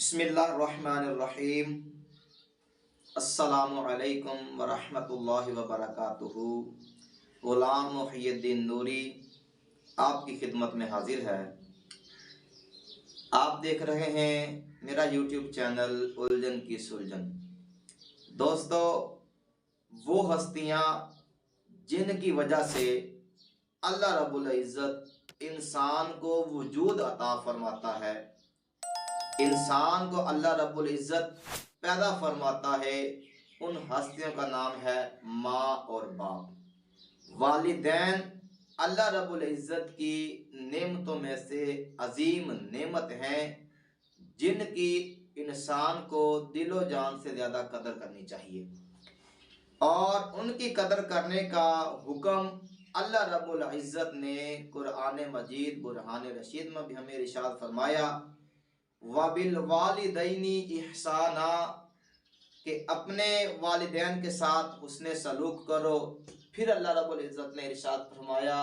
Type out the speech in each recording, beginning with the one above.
بسم اللہ الرحمن الرحیم۔ السلام علیکم ورحمۃ اللہ وبرکاتہ۔ غلام محی الدین نوری آپ کی خدمت میں حاضر ہے۔ آپ دیکھ رہے ہیں میرا یوٹیوب چینل الجھن کی سلجھن۔ دوستو، وہ ہستیاں جن کی وجہ سے اللہ رب العزت انسان کو وجود عطا فرماتا ہے، انسان کو اللہ رب العزت پیدا فرماتا ہے، ان ہستیوں کا نام ہے ماں اور باپ۔ والدین اللہ رب العزت کی نعمتوں میں سے عظیم نعمت ہیں، جن کی انسان کو دل و جان سے زیادہ قدر کرنی چاہیے، اور ان کی قدر کرنے کا حکم اللہ رب العزت نے قرآن مجید برہان رشید میں بھی ہمیں ارشاد فرمایا، وَبِالْوَالِدَيْنِ إِحْسَانًا، کہ اپنے والدین کے ساتھ حسن سلوک کرو۔ پھر اللہ رب العزت نے ارشاد فرمایا،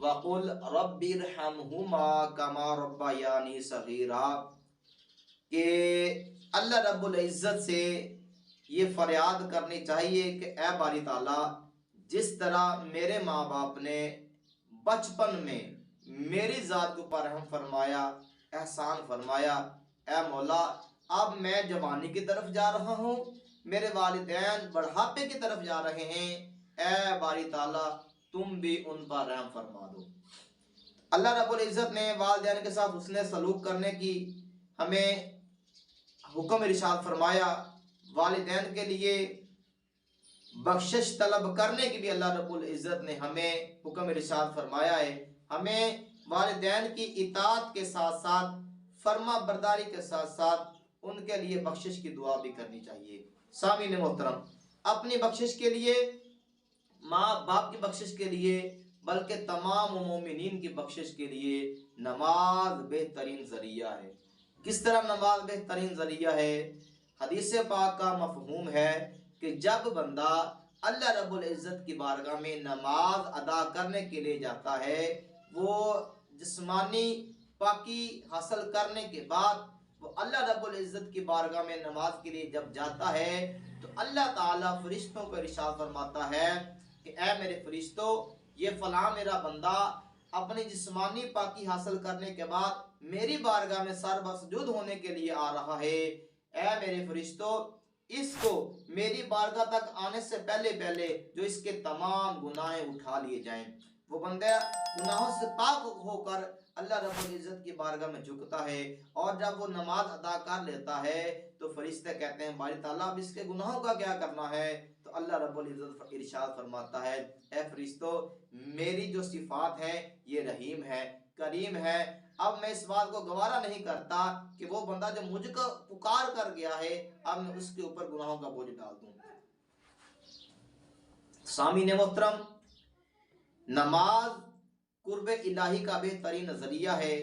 وَقُلْ رَبِّ ارْحَمْهُمَا كَمَا رَبَّيَانِي صَغِيرًا، کہ اللہ رب العزت سے یہ فریاد کرنی چاہیے کہ اے باری تعالیٰ، جس طرح میرے ماں باپ نے بچپن میں میری ذات کے اوپر رحم فرمایا، احسان فرمایا، اے مولا اب میں جوانی کی طرف جا رہا ہوں، میرے والدین بڑھاپے کی طرف جا رہے ہیں، اے باری تعالیٰ تم بھی ان پر رحم فرما دو۔ اللہ رب العزت نے والدین کے ساتھ حسن سلوک کرنے کی ہمیں حکم ارشاد فرمایا، والدین کے لیے بخشش طلب کرنے کی بھی اللہ رب العزت نے ہمیں حکم ارشاد فرمایا ہے۔ ہمیں والدین کی اطاعت کے ساتھ ساتھ فرما برداری کے ساتھ ساتھ ان کے لیے بخشش کی دعا بھی کرنی چاہیے۔ سامعین محترم، اپنی بخشش کے لیے، ماں باپ کی بخشش کے لیے، بلکہ تمام مومنین کی بخشش کے لیے نماز بہترین ذریعہ ہے۔ کس طرح نماز بہترین ذریعہ ہے؟ حدیث پاک کا مفہوم ہے کہ جب بندہ اللہ رب العزت کی بارگاہ میں نماز ادا کرنے کے لیے جاتا ہے، وہ جسمانی پاکی حاصل کرنے کے بعد وہ اللہ رب العزت کی بارگاہ میں نماز کے لیے جب جاتا ہے تو اللہ تعالیٰ فرشتوں کو ارشاد فرماتا ہے کہ اے میرے فرشتوں، یہ فلاں میرا بندہ اپنی جسمانی پاکی حاصل کرنے کے بعد میری بارگاہ میں سر بسجود ہونے کے لیے آ رہا ہے، اے میرے فرشتوں اس کو میری بارگاہ تک آنے سے پہلے جو اس کے تمام گناہیں اٹھا لیے جائیں۔ وہ بندہ گناہوں سے پاک ہو کر اللہ رب العزت کی بارگاہ میں جھکتا ہے، اور جب وہ نماز ادا کر لیتا ہے تو فرشتے کہتے ہیں باری تعالیٰ اب اس کے گناہوں کا کیا کرنا ہے؟ تو اللہ رب العزت ارشاد فرماتا ہے، اے فرشتوں میری جو صفات ہیں یہ رحیم ہے، کریم ہے، اب میں اس بات کو گوارا نہیں کرتا کہ وہ بندہ جو مجھ کو پکار کر گیا ہے اب میں اس کے اوپر گناہوں کا بوجھ ڈال دوں۔ سامعین محترم، نماز قرب الہی کا بہترین ذریعہ ہے،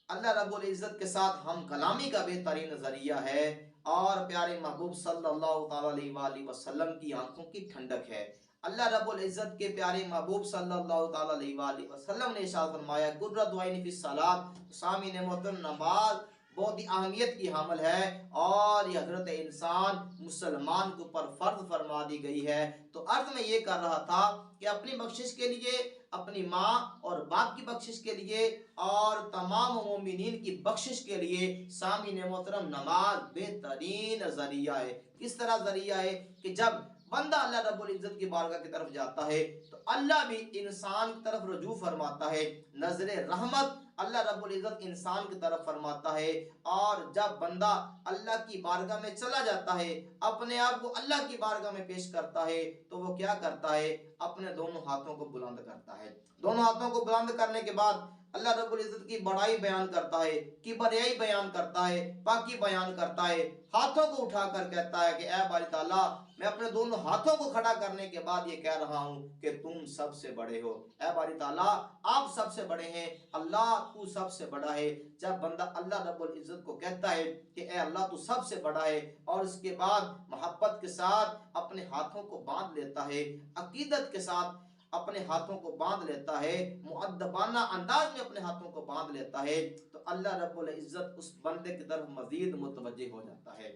اللہ رب العزت کے ساتھ ہم کلامی کا بہترین ذریعہ ہے، اور پیارے محبوب صلی اللہ تعالیٰ علیہ وآلہ وسلم کی آنکھوں کی ٹھنڈک ہے۔ اللہ رب العزت کے پیارے محبوب صلی اللہ تعالیٰ علیہ وآلہ وسلم نے ارشاد فرمایا قرۃ عین فی الصلاۃ۔ سامعین محترم، نماز بہت ہی اہمیت کی حامل ہے، اور یہ حضرت انسان مسلمان کے اوپر فرض فرما دی گئی ہے۔ تو عرض میں یہ کر رہا تھا کہ اپنی بخشش کے لیے، اپنی ماں اور باپ کی بخشش کے لیے، اور تمام مومنین کی بخشش کے لیے سامعین محترم نماز بہترین ذریعہ ہے۔ کس طرح ذریعہ ہے کہ جب بندہ اللہ رب العزت کی بارگاہ کی طرف جاتا ہے تو اللہ بھی انسان کی طرف رجوع فرماتا ہے، نظر رحمت اللہ رب العزت انسان کی طرف فرماتا ہے، اور جب بندہ اللہ کی بارگاہ میں چلا جاتا ہے، اپنے آپ کو اللہ کی بارگاہ میں پیش کرتا ہے، تو وہ کیا کرتا ہے؟ اپنے دونوں ہاتھوں کو بلند کرتا ہے۔ دونوں ہاتھوں کو بلند کرنے کے بعد اللہ رب العزت کی بڑائی بیان کرتا ہے، کبریائی بیان کرتا ہے، پاکی بیان کرتا ہے، ہاتھوں کو اٹھا کر کہتا ہے کہ اے باری تعالیٰ میں اپنے دونوں ہاتھوں کو کھڑا کرنے کے بعد یہ کہہ رہا ہوں کہ تم سب سے بڑے ہو، اے باری تعالیٰ آپ سب سے بڑے ہیں، اللہ تو سب سے بڑا ہے۔ جب بندہ اللہ رب العزت کو کہتا ہے کہ اے اللہ تو سب سے بڑا ہے، اور اس کے بعد محبت کے ساتھ اپنے ہاتھوں کو باندھ لیتا ہے، عقیدت کے ساتھ اپنے ہاتھوں کو باندھ لیتا ہے، مؤدبانہ انداز میں اپنے ہاتھوں کو باندھ لیتا ہے، تو اللہ رب العزت اس بندے کی طرف مزید متوجہ ہو جاتا ہے۔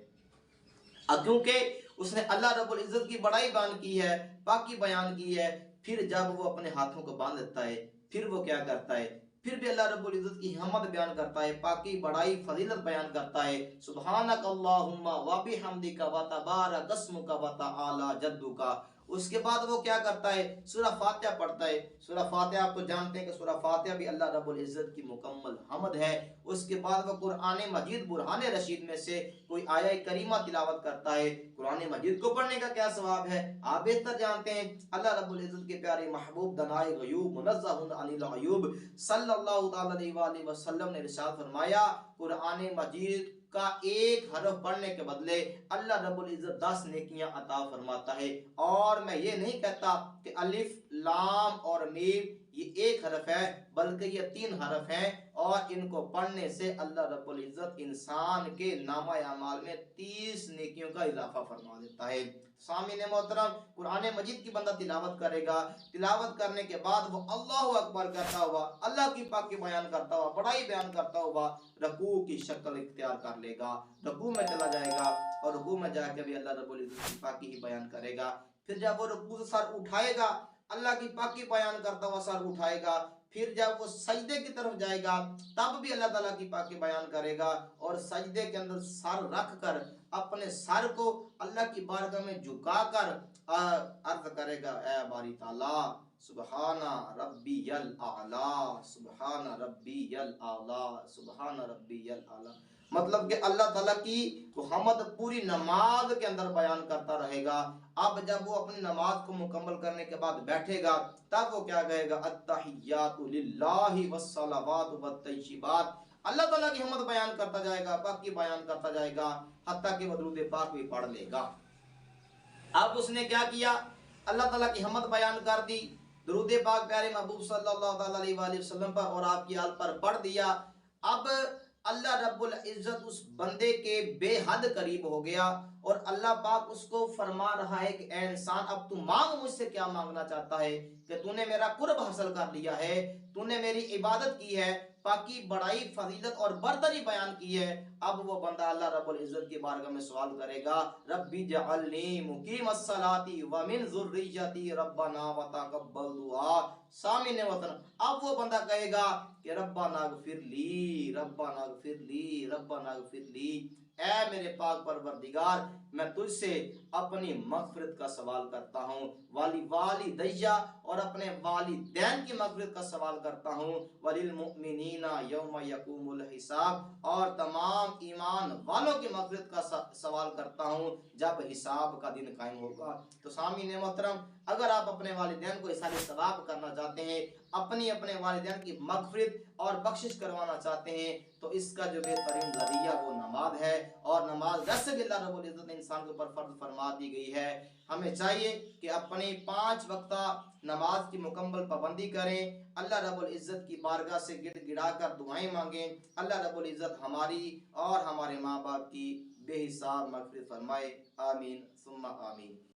کیونکہ اس نے اللہ رب العزت کی بڑائی بیان کی ہے، پاکی بیان کی ہے، پھر جب وہ اپنے ہاتھوں کو باندھ لیتا ہے پھر وہ کیا کرتا ہے؟ پھر بھی اللہ رب العزت کی حمد بیان کرتا ہے، پاکی بڑائی فضیلت بیان کرتا ہے، سبحانک اللہم و بحمدک و تبارک اسمک و تعالی جدک۔ اس کے بعد وہ کیا کرتا ہے؟ سورہ فاتحہ پڑھتا ہے۔ سورہ فاتحہ آپ تو جانتے ہیں کہ سورہ فاتحہ بھی اللہ رب العزت کی مکمل حمد ہے۔ اس کے بعد وہ قرآن مجید برہان رشید میں سے کوئی آیہ کریمہ تلاوت کرتا ہے۔ قرآن مجید کو پڑھنے کا کیا ثواب ہے آپ بہتر جانتے ہیں۔ اللہ رب العزت کے پیارے محبوب دنائے غیوب منزہ عن العیوب صلی اللہ تعالی علیہ وآلہ وسلم نے ارشاد فرمایا، قرآن مجید کا ایک حرف پڑھنے کے بدلے اللہ رب العزت 10 نیکیاں عطا فرماتا ہے۔ اور میں یہ نہیں کہتا کہ الف لام اور میم یہ ایک حرف ہے، بلکہ یہ 3 حرف ہیں، اور ان کو پڑھنے سے اللہ رب العزت انسان کے نامہ اعمال میں 30 نیکیوں کا اضافہ فرما دیتا ہے۔ سامعین محترم، قرآن مجید کی بندہ تلاوت کرے گا، تلاوت کرنے کے بعد وہ اللہ اکبر کہتا ہوا، اللہ کی پاکی بیان کرتا ہوا، بڑائی بیان کرتا ہوا رکوع کی شکل اختیار کر لے گا، رکوع میں چلا جائے گا، اور رکوع میں جا کے بھی اللہ رب العزت کی پاکی ہی بیان کرے گا۔ پھر جب وہ رکوع سے سر اٹھائے گا، اللہ کی پاکی بیان کرتا ہوا سر اٹھائے گا، پھر جب وہ سجدے کی طرف جائے گا تب بھی اللہ تعالیٰ کی پاکی بیان کرے گا، اور سجدے کے اندر سر رکھ کر اپنے سر کو اللہ کی بارگاہ میں جھکا کر عرض کرے گا، اے باری تعالیٰ سبحان ربی الاعلی، سبحان ربی الاعلی، سبحان ربی الاعلی۔ مطلب کہ اللہ تعالیٰ کی وہ حمد پوری نماز کے اندر بیان کرتا رہے گا۔ اب جب وہ اپنی نماز کو مکمل کرنے کے بعد بیٹھے گا تب وہ کیا کہے گا؟ التحیات للہ والصلوات والطیبات۔ اللہ تعالیٰ کی حمد بیان کرتا جائے گا، پاکی بیان کرتا جائے گا، حتیٰ کہ وہ درود پاک بھی پڑھ لے گا۔ اب اس نے کیا کیا؟ اللہ تعالیٰ کی حمد بیان کر دی، درود پاک پیارے محبوب صلی اللہ علیہ وآلہ وسلم پر اور آپ کی آل پر پڑھ دیا۔ اب اللہ رب العزت اس بندے کے بے حد قریب ہو گیا، اور اللہ پاک اس کو فرما رہا ہے کہ اے انسان اب تو مانگ مجھ سے کیا مانگنا چاہتا ہے، کہ تو نے میرا قرب حاصل کر لیا ہے، تو نے میری عبادت کی ہے، پاکی بڑائی فضیلت اور برتری بیان کی ہے۔ اب وہ بندہ اللہ رب العزت کی بارگاہ میں سوال کرے گا، ربی جعلنی مقیم الصلاۃ ومن ذریتی ربنا وتقبل دعا۔ سامعین وطن، اب وہ بندہ کہے گا کہ ربنا اغفر لی، ربنا اغفر لی، ربنا اغفر لی، اے میرے پاک پروردگار میں تجھ سے اپنی مغفرت کا سوال کرتا ہوں، والدیہ اور اپنے والدین کی مغفرت کا سوال کرتا ہوں، وللمؤمنین یوم یقوم الحساب، اور تمام ایمان والوں کی مغفرت کا سوال کرتا ہوں جب حساب کا دن قائم ہوگا۔ تو سامعین محترم، اگر آپ اپنے والدین کو احسان ثواب کرنا چاہتے ہیں، اپنے والدین کی مغفرت اور بخشش کروانا چاہتے ہیں، تو اس کا جو بہترین ذریعہ وہ نماز ہے، اور نماز ویسے بھی اللہ رب العزت نے انسان کے اوپر فرض فرما دی گئی ہے۔ ہمیں چاہیے کہ اپنی 5 وقتہ نماز کی مکمل پابندی کریں، اللہ رب العزت کی بارگاہ سے گڑ گڑا کر دعائیں مانگیں، اللہ رب العزت ہماری اور ہمارے ماں باپ کی بے حساب مغفرت فرمائے، آمین ثم آمین۔